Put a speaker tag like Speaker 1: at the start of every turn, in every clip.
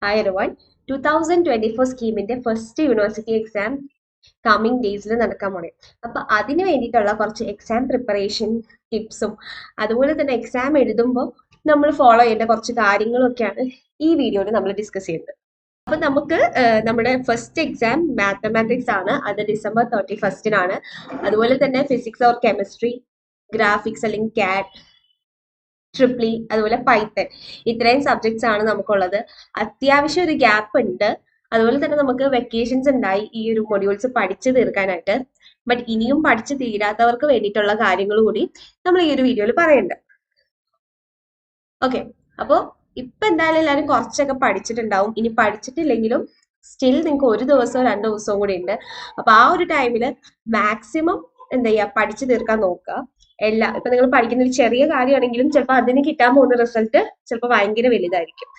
Speaker 1: Hi everyone. 2024 സ്കീമിന്റെ first university exam coming ഡേയ്സിൽ നടക്കാൻ പോണേ. അപ്പൊ അതിന് വേണ്ടിയിട്ടുള്ള കുറച്ച് എക്സാം പ്രിപ്പറേഷൻ ടിപ്സും അതുപോലെ തന്നെ എക്സാം എഴുതുമ്പോൾ നമ്മൾ ഫോളോ ചെയ്യേണ്ട കുറച്ച് കാര്യങ്ങളൊക്കെയാണ് ഈ വീഡിയോയിൽ നമ്മൾ ഡിസ്കസ് ചെയ്യുന്നത്. അപ്പൊ നമുക്ക് നമ്മുടെ ഫസ്റ്റ് എക്സാം മാത്തമാറ്റിക്സ് ആണ്. അത് ഡിസംബർ 31-നാണ്. അതുപോലെ തന്നെ ഫിസിക്സ് ഓർ കെമിസ്ട്രി, ഗ്രാഫിക്സ് അല്ലെങ്കിൽ കാറ്റ്, ട്രിപ്ലി, അതുപോലെ പൈത്തൺ, ഇത്രയും സബ്ജക്ട്സ് ആണ് നമുക്കുള്ളത്. അത്യാവശ്യം ഒരു ഗ്യാപ്പ് ഉണ്ട്. അതുപോലെ തന്നെ നമുക്ക് വെക്കേഷൻസ് ഉണ്ടായി ഈ ഒരു മൊഡ്യൂൾസ് പഠിച്ചു തീർക്കാനായിട്ട്. ബട്ട് ഇനിയും പഠിച്ചു തീരാത്തവർക്ക് വേണ്ടിയിട്ടുള്ള കാര്യങ്ങൾ കൂടി നമ്മൾ ഈ ഒരു വീഡിയോയിൽ പറയുന്നുണ്ട്. ഓക്കെ, അപ്പോൾ ഇപ്പൊ എന്തായാലും എല്ലാവരും കുറച്ചൊക്കെ പഠിച്ചിട്ടുണ്ടാവും. ഇനി പഠിച്ചിട്ടില്ലെങ്കിലും സ്റ്റിൽ നിങ്ങൾക്ക് ഒരു ദിവസമോ 2 ദിവസവും കൂടി ഉണ്ട്. അപ്പൊ ആ ഒരു ടൈമിൽ മാക്സിമം എന്താ ചെയ്യുക, പഠിച്ചു തീർക്കാൻ നോക്കുക. ഇപ്പൊ നിങ്ങൾ പഠിക്കുന്ന ഒരു ചെറിയ കാര്യമാണെങ്കിലും ചിലപ്പോൾ അതിന് കിട്ടാൻ പോകുന്ന റിസൾട്ട് ചിലപ്പോൾ ഭയങ്കര വലുതായിരിക്കും.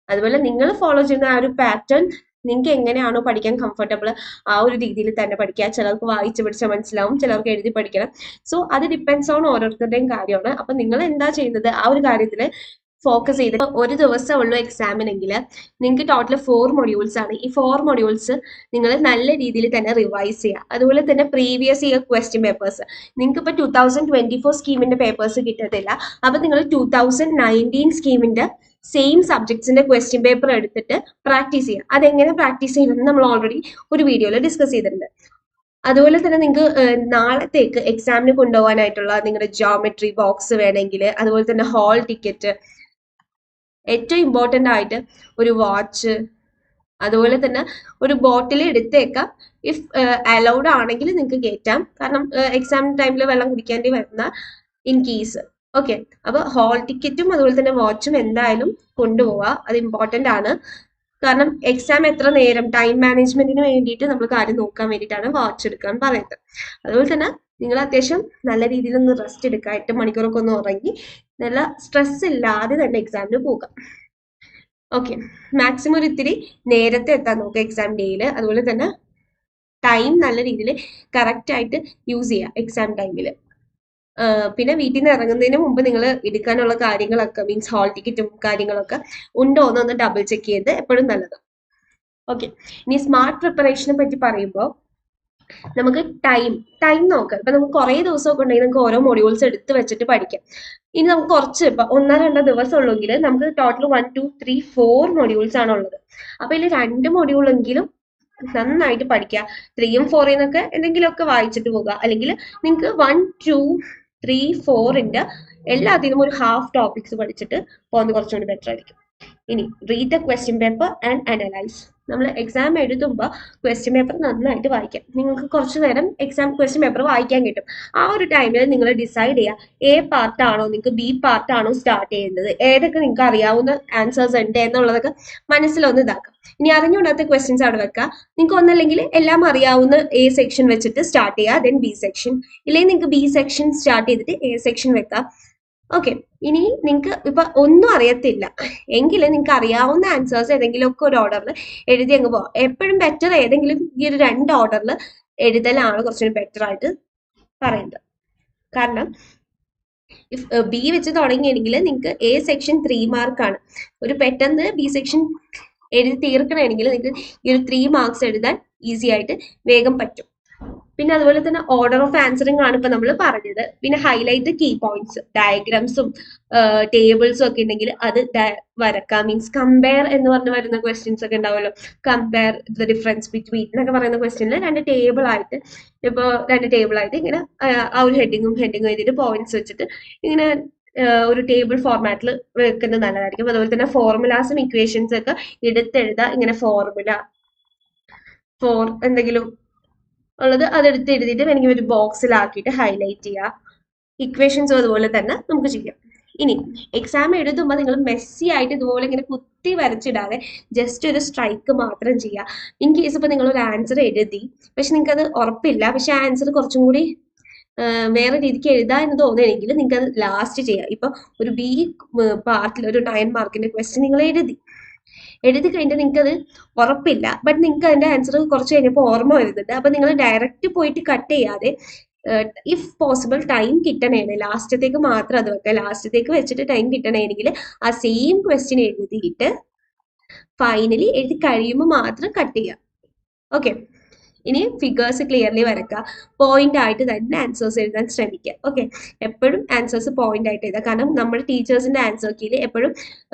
Speaker 1: അതുപോലെ നിങ്ങൾ ഫോളോ ചെയ്യുന്ന ആ ഒരു പാറ്റേൺ നിങ്ങൾക്ക് എങ്ങനെയാണോ പഠിക്കാൻ കംഫർട്ടബിൾ ആ ഒരു രീതിയിൽ തന്നെ പഠിക്കുക. ചിലർക്ക് വായിച്ച് പഠിച്ചാൽ മനസ്സിലാവും, ചിലർക്ക് എഴുതി പഠിക്കണം. സോ അത് ഡിപ്പെൻഡ്സ് ഓൺ ഓരോരുത്തരുടെയും കാര്യമാണ്. അപ്പൊ നിങ്ങൾ എന്താ ചെയ്യുന്നത് ആ ഒരു കാര്യത്തിൽ ഫോക്കസ് ചെയ്തിട്ട് ഒരു ദിവസം ഉള്ളൂ എക്സാമിനെങ്കിൽ നിങ്ങൾക്ക് ടോട്ടൽ 4 മൊഡ്യൂൾസ് ആണ്. ഈ 4 മൊഡ്യൂൾസ് നിങ്ങൾ നല്ല രീതിയിൽ തന്നെ റിവൈസ് ചെയ്യുക. അതുപോലെ തന്നെ പ്രീവിയസ് ഇയർ ക്വസ്റ്റ്യൻ പേപ്പേഴ്സ് നിങ്ങൾക്ക് ഇപ്പോൾ 2024 സ്കീമിന്റെ പേപ്പേഴ്സ് കിട്ടത്തില്ല. അപ്പൊ നിങ്ങൾ 2019 സ്കീമിന്റെ സെയിം സബ്ജക്ട്സിന്റെ ക്വസ്റ്റ്യൻ പേപ്പർ എടുത്തിട്ട് പ്രാക്ടീസ് ചെയ്യുക. അതെങ്ങനെ പ്രാക്ടീസ് ചെയ്യണമെന്ന് നമ്മൾ ഓൾറെഡി ഒരു വീഡിയോയിൽ ഡിസ്കസ് ചെയ്തിട്ടുണ്ട്. അതുപോലെ തന്നെ നിങ്ങൾക്ക് നാളത്തേക്ക് എക്സാമിന് കൊണ്ടുപോകാനായിട്ടുള്ള നിങ്ങളുടെ ജോമെട്രി ബോക്സ് വേണമെങ്കിൽ, അതുപോലെ തന്നെ ഹാൾ ടിക്കറ്റ്, ഏറ്റവും ഇമ്പോർട്ടൻ്റ് ആയിട്ട് ഒരു വാച്ച്, അതുപോലെ തന്നെ ഒരു ബോട്ടിൽ എടുത്തേക്കാം. ഇഫ് അലൗഡ് ആണെങ്കിൽ നിങ്ങൾക്ക് കയറ്റാം. കാരണം എക്സാം ടൈമിൽ വെള്ളം കുടിക്കേണ്ടി വരുന്ന ഇൻ കേസ്. ഓക്കെ, അപ്പൊ ഹാൾ ടിക്കറ്റും അതുപോലെ തന്നെ വാച്ചും എന്തായാലും കൊണ്ടുപോവുക. അത് ഇമ്പോർട്ടൻ്റ് ആണ്. കാരണം എക്സാം എത്ര നേരം ടൈം മാനേജ്മെന്റിന് വേണ്ടിയിട്ട് നമ്മൾ കാര്യം നോക്കാൻ വേണ്ടിയിട്ടാണ് വാച്ച് എടുക്കാൻ പറയുന്നത്. അതുപോലെ തന്നെ നിങ്ങൾ അത്യാവശ്യം നല്ല രീതിയിൽ ഒന്ന് റെസ്റ്റ് എടുക്കുക. 8 മണിക്കൂറൊക്കെ ഒന്ന് ഉറങ്ങി നല്ല സ്ട്രെസ് ഇല്ലാതെ തന്നെ എക്സാമിന് പോകാം. ഓക്കെ, മാക്സിമം ഒരു ഇത്തിരി നേരത്തെ എത്താൻ നോക്കുക എക്സാം ഡേയിൽ. അതുപോലെ തന്നെ ടൈം നല്ല രീതിയിൽ കറക്റ്റ് ആയിട്ട് യൂസ് ചെയ്യുക എക്സാം ടൈമിൽ. പിന്നെ വീട്ടിൽ നിന്ന് ഇറങ്ങുന്നതിന് മുമ്പ് നിങ്ങൾ എടുക്കാനുള്ള കാര്യങ്ങളൊക്കെ മീൻസ് ഹാൾ ടിക്കറ്റും കാര്യങ്ങളൊക്കെ ഉണ്ടോ എന്നൊന്ന് ഡബിൾ ചെക്ക് ചെയ്ത് എപ്പോഴും നല്ലത്. ഓക്കെ, ഇനി സ്മാർട്ട് പ്രിപ്പറേഷനെ പറ്റി പറയുമ്പോൾ നമുക്ക് ടൈം നോക്കാം. ഇപ്പൊ നമുക്ക് കുറേ ദിവസമൊക്കെ ഉണ്ടെങ്കിൽ നമുക്ക് ഓരോ മൊഡ്യൂൾസ് എടുത്ത് വെച്ചിട്ട് പഠിക്കാം. ഇനി നമുക്ക് കുറച്ച് ഇപ്പൊ 1-2 ദിവസം ഉള്ളെങ്കിൽ നമുക്ക് ടോട്ടൽ 1, 2, 3, 4 മൊഡ്യൂൾസ് ആണ് ഉള്ളത്. അപ്പൊ ഇതിൽ 2 മൊഡ്യൂളെങ്കിലും നന്നായിട്ട് പഠിക്കുക. 3ഉം 4ന്നൊക്കെ എന്തെങ്കിലുമൊക്കെ വായിച്ചിട്ട് പോകുക. അല്ലെങ്കിൽ നിങ്ങൾക്ക് 1, 2, 3, 4ന്റെ എല്ലാത്തിനും ഒരു ഹാഫ് ടോപ്പിക്സ് പഠിച്ചിട്ട് പോകുന്നത് കുറച്ചുകൂടി ബെറ്റർ ആയിരിക്കും. ഇനി read the question paper and analyse. നമ്മൾ എക്സാം എഴുതുമ്പോൾ ക്വസ്റ്റ്യൻ പേപ്പർ നന്നായിട്ട് വായിക്കാം. നിങ്ങൾക്ക് കുറച്ച് നേരം എക്സാം ക്വസ്റ്റ്യൻ പേപ്പർ വായിക്കാൻ കിട്ടും. ആ ഒരു ടൈമിൽ നിങ്ങൾ ഡിസൈഡ് ചെയ്യുക എ പാർട്ടാണോ നിങ്ങൾക്ക് ബി പാർട്ടാണോ സ്റ്റാർട്ട് ചെയ്യുന്നത്, ഏതൊക്കെ നിങ്ങൾക്ക് അറിയാവുന്ന ആൻസേഴ്സ് ഉണ്ട് എന്നുള്ളതൊക്കെ മനസ്സിലൊന്ന് ഇതാക്കാം. ഇനി അറിഞ്ഞുകൂടാത്ത ക്വസ്റ്റ്യൻസ് അവിടെ വെക്കുക. നിങ്ങൾക്ക് ഒന്നല്ലെങ്കിൽ എല്ലാം അറിയാവുന്ന എ സെക്ഷൻ വെച്ചിട്ട് സ്റ്റാർട്ട് ചെയ്യുക, ദെൻ ബി സെക്ഷൻ. ഇല്ലെങ്കിൽ നിങ്ങൾക്ക് ബി സെക്ഷൻ സ്റ്റാർട്ട് ചെയ്തിട്ട് എ സെക്ഷൻ വെക്കാം. ഓക്കെ, ഇനി നിങ്ങൾക്ക് ഇപ്പൊ ഒന്നും അറിയത്തില്ല എങ്കിൽ നിങ്ങൾക്ക് അറിയാവുന്ന ആൻസേഴ്സ് ഏതെങ്കിലും ഒക്കെ ഒരു ഓർഡറിൽ എഴുതി അങ്ങ് പോവാം. എപ്പോഴും ബെറ്റർ ഏതെങ്കിലും ഈ ഒരു 2 ഓർഡറിൽ എഴുതലാണ് കുറച്ചുകൂടി ബെറ്റർ ആയിട്ട് പറയുന്നത്. കാരണം ഇഫ് ബി വെച്ച് തുടങ്ങിയെങ്കിൽ നിങ്ങൾക്ക് എ സെക്ഷൻ 3 മാർക്കാണ്. ഒരു പെട്ടെന്ന് ബി സെക്ഷൻ എഴുതി തീർക്കണമെങ്കിൽ നിങ്ങൾക്ക് ഈ ഒരു 3 മാർക്സ് എഴുതാൻ ഈസി ആയിട്ട് വേഗം പറ്റും. പിന്നെ അതുപോലെ തന്നെ ഓർഡർ ഓഫ് ആൻസറിങ് ആണ് ഇപ്പൊ നമ്മൾ പറഞ്ഞത്. പിന്നെ ഹൈലൈറ്റ് കീ പോയിന്റ്സ്, ഡയഗ്രാംസും ടേബിൾസും ഒക്കെ ഉണ്ടെങ്കിൽ അത് വരക്കാം. മീൻസ് കമ്പയർ എന്ന് പറഞ്ഞ് വരുന്ന ക്വസ്റ്റ്യൻസ് ഒക്കെ ഉണ്ടാവുമല്ലോ. കമ്പയർ ദ ഡിഫറൻസ് ബിറ്റ്വീൻ എന്നൊക്കെ പറയുന്ന ക്വസ്റ്റ്യനിൽ 2 ടേബിൾ ആയിട്ട് ഇങ്ങനെ ആ ഒരു ഹെഡിങ്ങും എഴുതിയിട്ട് പോയിന്റ്സ് വെച്ചിട്ട് ഇങ്ങനെ ഒരു ടേബിൾ ഫോർമാറ്റിൽ വെക്കുന്നത് നല്ലതായിരിക്കും. അതുപോലെ തന്നെ ഫോർമുലാസും ഇക്വേഷൻസ് ഒക്കെ എടുത്തെഴുതാം. ഇങ്ങനെ ഫോർമുല ഫോർ എന്തെങ്കിലും ഉള്ളത് അതെടുത്ത് എഴുതിയിട്ട് വേണമെങ്കിൽ ഒരു ബോക്സിലാക്കിയിട്ട് ഹൈലൈറ്റ് ചെയ്യുക. ഇക്വേഷൻസും അതുപോലെ തന്നെ നമുക്ക് ചെയ്യാം. ഇനി എക്സാം എഴുതുമ്പോൾ നിങ്ങൾ മെസ്സി ആയിട്ട് ഇതുപോലെ ഇങ്ങനെ കുത്തി വരച്ചിടാതെ ജസ്റ്റ് ഒരു സ്ട്രൈക്ക് മാത്രം ചെയ്യുക. ഇൻ കേസ് ഇപ്പോൾ നിങ്ങൾ ഒരു ആൻസർ എഴുതി പക്ഷെ നിങ്ങൾക്ക് അത് ഉറപ്പില്ല, പക്ഷെ ആ ആൻസർ കുറച്ചും കൂടി വേറെ രീതിക്ക് എഴുതാ എന്ന് തോന്നുകയാണെങ്കിൽ നിങ്ങൾക്ക് അത് ലാസ്റ്റ് ചെയ്യാം. ഇപ്പൊ ഒരു ബി പാർട്ടിൽ ഒരു 9 മാർക്കിന്റെ ക്വസ്റ്റ്യൻ നിങ്ങൾ എഴുതി കഴിഞ്ഞിട്ട് നിങ്ങൾക്ക് അത് ഉറപ്പില്ല, ബട്ട് നിങ്ങൾക്ക് അതിന്റെ ആൻസർ കുറച്ച് കഴിഞ്ഞപ്പോൾ ഓർമ്മ വരുന്നുണ്ട്. അപ്പൊ നിങ്ങൾ ഡയറക്റ്റ് പോയിട്ട് കട്ട് ചെയ്യാതെ ഇഫ് പോസിബിൾ ടൈം കിട്ടണേണ് ലാസ്റ്റത്തേക്ക് മാത്രം അത് വെക്കുക. ലാസ്റ്റത്തേക്ക് വെച്ചിട്ട് ടൈം കിട്ടണമെങ്കിൽ ആ സെയിം ക്വസ്റ്റ്യൻ എഴുതിയിട്ട് ഫൈനലി എഴുതി കഴിയുമ്പോൾ മാത്രം കട്ട് ചെയ്യുക. ഓക്കെ, ഇനി ഫിഗേഴ്സ് ക്ലിയർലി വരക്കുക. പോയിന്റ് ആയിട്ട് തന്നെ ആൻസേഴ്സ് എഴുതാൻ ശ്രമിക്കുക. ഓക്കെ, എപ്പോഴും ആൻസേഴ്സ് പോയിന്റ് ആയിട്ട് എഴുതുക. കാരണം നമ്മുടെ ടീച്ചേഴ്സിന്റെ ആൻസർ കീയിൽ എപ്പോഴും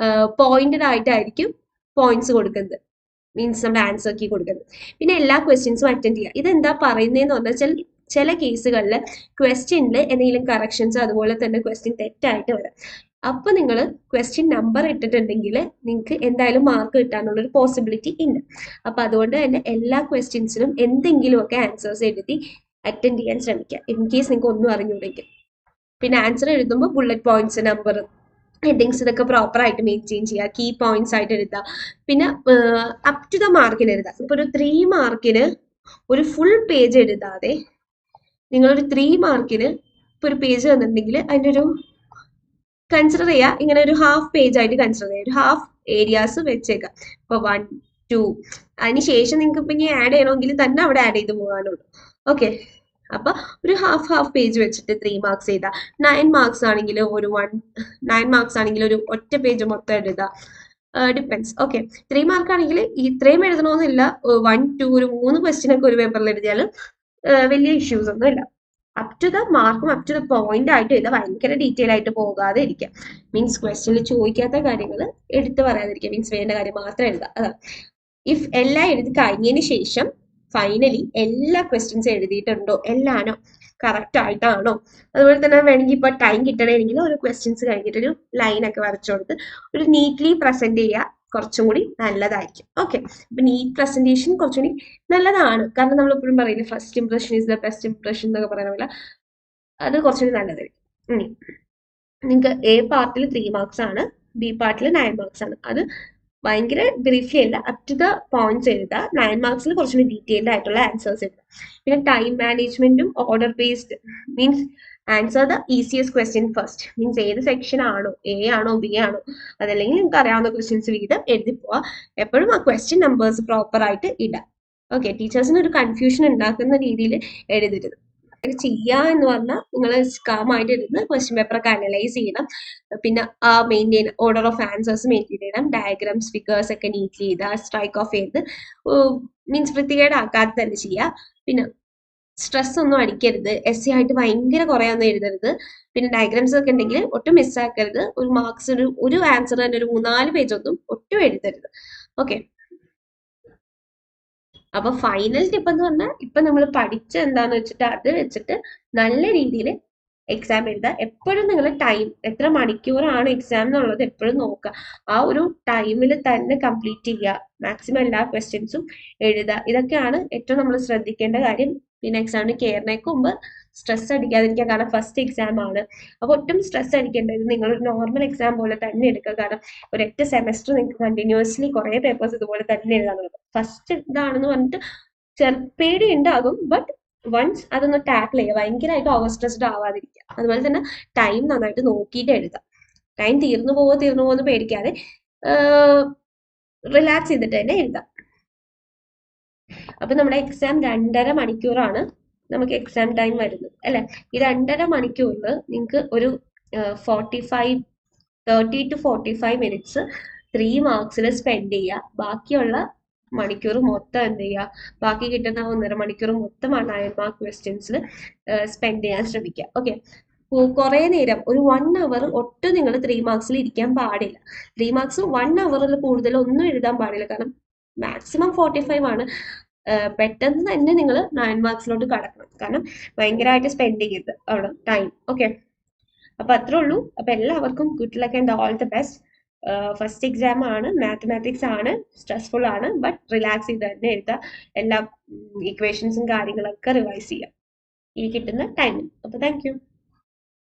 Speaker 1: പോയിന്റഡ് ആയിട്ടായിരിക്കും പോയിന്റ്സ് കൊടുക്കുന്നത്, മീൻസ് നമ്മുടെ ആൻസർ കീ കൊടുക്കുന്നത്. പിന്നെ എല്ലാ ക്വസ്റ്റ്യൻസും അറ്റൻഡ് ചെയ്യുക. ഇതെന്താ പറയുന്നതെന്ന് പറഞ്ഞാൽ ചില കേസുകളിൽ ക്വസ്റ്റ്യനിൽ എന്തെങ്കിലും കറക്ഷൻസ് അതുപോലെ തന്നെ ക്വസ്റ്റ്യൻ തെറ്റായിട്ട് വരാം. അപ്പൊ നിങ്ങൾ ക്വസ്റ്റ്യൻ നമ്പർ ഇട്ടിട്ടുണ്ടെങ്കിൽ നിങ്ങൾക്ക് എന്തായാലും മാർക്ക് കിട്ടാനുള്ള ഒരു പോസിബിലിറ്റി ഉണ്ട്. അപ്പൊ അതുകൊണ്ട് തന്നെ എല്ലാ ക്വസ്റ്റ്യൻസിനും എന്തെങ്കിലുമൊക്കെ ആൻസേഴ്സ് എഴുതി അറ്റൻഡ് ചെയ്യാൻ ശ്രമിക്കുക, ഇൻ കേസ് നിങ്ങൾക്ക് ഒന്നും അറിഞ്ഞൂടെങ്കിൽ. പിന്നെ ആൻസർ എഴുതുമ്പോൾ ബുള്ളറ്റ് പോയിന്റ്സ്, നമ്പർ, ഹെഡിങ്സ് ഇതൊക്കെ പ്രോപ്പർ ആയിട്ട് മെയിൻറ്റെയിൻ ചെയ്യുക. കീ പോയിന്റ്സ് ആയിട്ട് എഴുതുക. പിന്നെ അപ് ടു ദ മാർക്കിന് എഴുതുക. ഇപ്പൊ ഒരു 3 മാർക്കിന് ഒരു ഫുൾ പേജ് എഴുതാതെ നിങ്ങളൊരു 3 മാർക്കിന് ഇപ്പൊ ഒരു പേജ് തന്നിട്ടുണ്ടെങ്കിൽ അതിൻ്റെ ഒരു കൺസിഡർ ചെയ്യുക, ഇങ്ങനെ ഒരു ഹാഫ് പേജ് ആയിട്ട് കൺസിഡർ ചെയ്യുക. ഒരു ഹാഫ് ഏരിയാസ് വെച്ചേക്കാം. ഇപ്പൊ 1, 2, അതിന് ശേഷം നിങ്ങൾക്ക് ഇപ്പൊ ഇനി ആഡ് ചെയ്യണമെങ്കിൽ തന്നെ അവിടെ ആഡ് ചെയ്ത് പോകാനുള്ളൂ. ഓക്കെ, അപ്പൊ ഒരു ഹാഫ് പേജ് വെച്ചിട്ട് 3 മാർക്സ് ചെയ്താൽ 9 മാർക്സ് ആണെങ്കിൽ ഒരു 9 മാർക്സ് ആണെങ്കിൽ ഒരു ഒറ്റ പേജ് മൊത്തം എഴുതുക. ഡിപ്പെൻസ്. ഓക്കെ, 3 മാർക്ക് ആണെങ്കിൽ ഇത്രയും എഴുതണമെന്നില്ല. 1, 2 ഒരു 3 ക്വസ്റ്റ്യൻ ഒക്കെ ഒരു പേപ്പറിൽ എഴുതിയാലും വലിയ ഇഷ്യൂസ് ഒന്നും ഇല്ല. അപ് ടു ദ മാർക്കും അപ് ടു ദ പോയിന്റ് ആയിട്ട് എഴുതുക. ഭയങ്കര ഡീറ്റെയിൽ ആയിട്ട് പോകാതെ ഇരിക്കുക. മീൻസ് ക്വസ്റ്റ്യനിൽ ചോദിക്കാത്ത കാര്യങ്ങൾ എടുത്ത് പറയാതിരിക്കുക. മീൻസ് വേണ്ട കാര്യം മാത്രം എഴുതുക. അതാണ്. ഇഫ് എല്ലാം എഴുതി കഴിഞ്ഞതിന് ശേഷം ഫൈനലി എല്ലാ ക്വസ്റ്റ്യൻസ് എഴുതിയിട്ടുണ്ടോ, എല്ലാണോ കറക്റ്റ് ആയിട്ടാണോ, അതുപോലെ തന്നെ വേണമെങ്കിൽ ഇപ്പൊ ടൈം കിട്ടണമെങ്കിൽ ഓരോ ക്വസ്റ്റ്യൻസ് കഴിഞ്ഞിട്ടൊരു ലൈൻ ഒക്കെ വരച്ചു കൊടുത്ത് ഒരു നീറ്റ്ലി പ്രസന്റ് ചെയ്യുക, കുറച്ചും കൂടി നല്ലതായിരിക്കും. ഓക്കെ, അപ്പൊ നീറ്റ് പ്രസന്റേഷൻ കുറച്ചും കൂടി നല്ലതാണ്. കാരണം നമ്മൾ എപ്പോഴും പറയില്ലേ, first impression is the best impression എന്നൊക്കെ പറയുന്ന പോലെ അത് കുറച്ചുകൂടി നല്ലതായിരിക്കും. നിങ്ങൾക്ക് എ പാർട്ടിൽ 3 മാർക്സ് ആണ്, ബി പാർട്ടിൽ 9 മാർക്സ് ആണ്. അത് ഭയങ്കര ബ്രീഫ്ലി അല്ല, അപ് ടു ദ പോയിന്റ്സ് എഴുതുക. 9 മാർക്സിൽ കുറച്ചുകൂടി ഡീറ്റെയിൽഡ് ആയിട്ടുള്ള ആൻസേഴ്സ് എഴുതുക. പിന്നെ ടൈം മാനേജ്മെന്റും order based, means answer the easiest question first. Means ഏത് സെക്ഷൻ ആണോ, എ ആണോ ബി ആണോ, അതല്ലെങ്കിൽ നിങ്ങൾക്ക് അറിയാവുന്ന ക്വസ്റ്റ്യൻസ് വീതം എഴുതി പോവാ. എപ്പോഴും ആ ക്വസ്റ്റ്യൻ നമ്പേഴ്സ് പ്രോപ്പർ ആയിട്ട് ഇടാം. ഓക്കെ, ടീച്ചേഴ്സിന് ഒരു കൺഫ്യൂഷൻ ഉണ്ടാക്കുന്ന രീതിയിൽ എഴുതരുത്. ചെയ്യുക എന്ന് പറഞ്ഞാൽ നിങ്ങൾ കാമായിട്ട് ഇരുന്ന് ക്വസ്റ്റ്യൻ പേപ്പർ ഒക്കെ അനലൈസ് ചെയ്യണം. പിന്നെ ആ maintain order of answers maintain ചെയ്യണം. ഡയഗ്രാംസ്, ഫിഗേഴ്സ് ഒക്കെ നീറ്റ്ലി ചെയ്താൽ സ്ട്രൈക്ക് ഓഫ് ചെയ്ത് മീൻസ് വൃത്തികേടാക്കാതെ തന്നെ ചെയ്യുക. പിന്നെ സ്ട്രെസ് ഒന്നും അടിക്കരുത്. എസ് സി ആയിട്ട് ഭയങ്കര കുറേ ഒന്നും എഴുതരുത്. പിന്നെ ഡയഗ്രാംസ് ഒക്കെ ഉണ്ടെങ്കിൽ ഒട്ടും മിസ്സാക്കരുത്. ഒരു മാർക്സ് ഒരു ആൻസർ തന്നെ ഒരു 3-4 പേജ് ഒന്നും ഒട്ടും എഴുതരുത്. ഓക്കെ, അപ്പൊ ഫൈനൽ ടിപ്പ് എന്ന് പറഞ്ഞാൽ ഇപ്പൊ നമ്മൾ പഠിച്ച എന്താന്ന് വെച്ചിട്ട് അത് വെച്ചിട്ട് നല്ല രീതിയിൽ എക്സാം എഴുതുക. എപ്പോഴും നിങ്ങൾ ടൈം എത്ര മണിക്കൂറാണ് എക്സാം എന്നുള്ളത് എപ്പോഴും നോക്കുക. ആ ഒരു ടൈമിൽ തന്നെ കംപ്ലീറ്റ് ചെയ്യുക. മാക്സിമം എല്ലാ ക്വസ്റ്റ്യൻസും എഴുതുക. ഇതൊക്കെയാണ് ഏറ്റവും നമ്മൾ ശ്രദ്ധിക്കേണ്ട കാര്യം. പിന്നെ എക്സാമിന് കയറുന്നതിന് മുമ്പ് സ്ട്രെസ് അടിക്കാതിരിക്കുക. കാരണം ഫസ്റ്റ് എക്സാം ആണ്. അപ്പോൾ ഒട്ടും സ്ട്രെസ് അടിക്കേണ്ടത് നിങ്ങളൊരു നോർമൽ എക്സാം പോലെ തന്നെ എടുക്കുക. കാരണം ഒരൊറ്റ സെമസ്റ്റർ നിങ്ങൾക്ക് കണ്ടിന്യൂസ്ലി കുറേ പേപ്പേഴ്സ് ഇതുപോലെ തന്നെ എഴുതാനുള്ളത്. ഫസ്റ്റ് ഇതാണെന്ന് പറഞ്ഞിട്ട് പേടി ഉണ്ടാകും. ബട്ട് വൺസ് അതൊന്ന് ടാക്കിൾ ചെയ്യുക. ഭയങ്കരമായിട്ട് ഓവർ സ്ട്രെസ്ഡ് ആവാതിരിക്കുക. അതുപോലെ തന്നെ ടൈം നന്നായിട്ട് നോക്കിയിട്ട് എഴുതാം. ടൈം തീർന്നു പോകുമെന്ന് പേടിക്കാതെ റിലാക്സ് ചെയ്തിട്ട് തന്നെ എഴുതാം. അപ്പൊ നമ്മുടെ എക്സാം 2.5 മണിക്കൂറാണ് നമുക്ക് എക്സാം ടൈം വരുന്നത് അല്ലെ. ഈ 2.5 മണിക്കൂറിൽ നിങ്ങൾക്ക് ഒരു 30 to 45 മിനിറ്റ്സ് 3 മാർക്സിൽ സ്പെൻഡ് ചെയ്യുക. ബാക്കിയുള്ള മണിക്കൂർ മൊത്തം എന്ത് ചെയ്യുക, ബാക്കി കിട്ടുന്ന 1.5 മണിക്കൂർ മൊത്തം 9 മാർക്ക് ക്വസ്റ്റ്യൻസിൽ സ്പെൻഡ് ചെയ്യാൻ ശ്രമിക്കുക. ഓക്കെ, കുറേ നേരം ഒരു 1 അവർ ഒട്ടും നിങ്ങൾ 3 മാർക്സിൽ ഇരിക്കാൻ പാടില്ല. 3 മാർക്സ് 1 അവറിൽ കൂടുതൽ ഒന്നും എഴുതാൻ പാടില്ല. കാരണം മാക്സിമം 45 ആണ്. പെട്ടെന്ന് തന്നെ നിങ്ങൾ 9 മാർക്സിലോട്ട് കടക്കണം. കാരണം ഭയങ്കരമായിട്ട് സ്പെൻഡ് ചെയ്യരുത് അവിടെ ടൈം. ഓക്കെ, അപ്പൊ അത്രേ ഉള്ളൂ. അപ്പൊ എല്ലാവർക്കും good luck and all the best. First exam ആണ്, മാത്തമാറ്റിക്സ് ആണ്, സ്ട്രെസ്ഫുൾ ആണ്. ബട്ട് റിലാക്സ് ചെയ്ത് തന്നെ എഴുതുക. എല്ലാ ഇക്വേഷൻസും കാര്യങ്ങളൊക്കെ റിവൈസ് ചെയ്യുക ഈ കിട്ടുന്ന ടൈമിൽ. അപ്പൊ താങ്ക് യു.